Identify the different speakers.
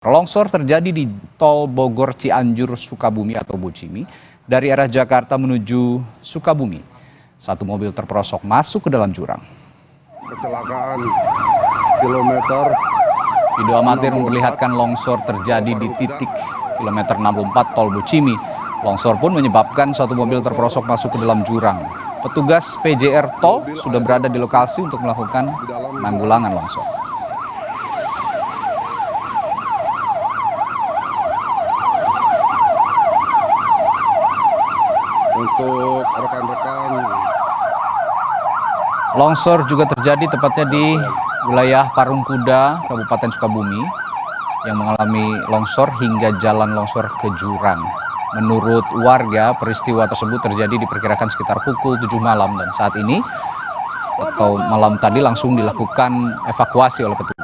Speaker 1: Longsor terjadi di Tol Bogor Cianjur Sukabumi atau Bocimi dari arah Jakarta menuju Sukabumi. Satu mobil terperosok masuk ke dalam jurang.
Speaker 2: Kecelakaan kilometer.
Speaker 1: Video amatir memperlihatkan longsor terjadi di titik kilometer 64 Tol Bocimi. Longsor pun menyebabkan satu mobil terperosok masuk ke dalam jurang. Petugas PJR Tol sudah berada di lokasi untuk melakukan penanggulangan longsor.
Speaker 2: Untuk rekan-rekan,
Speaker 1: longsor juga terjadi tepatnya di wilayah Parungkuda, Kabupaten Sukabumi, yang mengalami longsor hingga jalan longsor ke jurang. Menurut warga, peristiwa tersebut terjadi diperkirakan sekitar pukul 7 malam dan saat ini atau malam tadi langsung dilakukan evakuasi oleh petugas.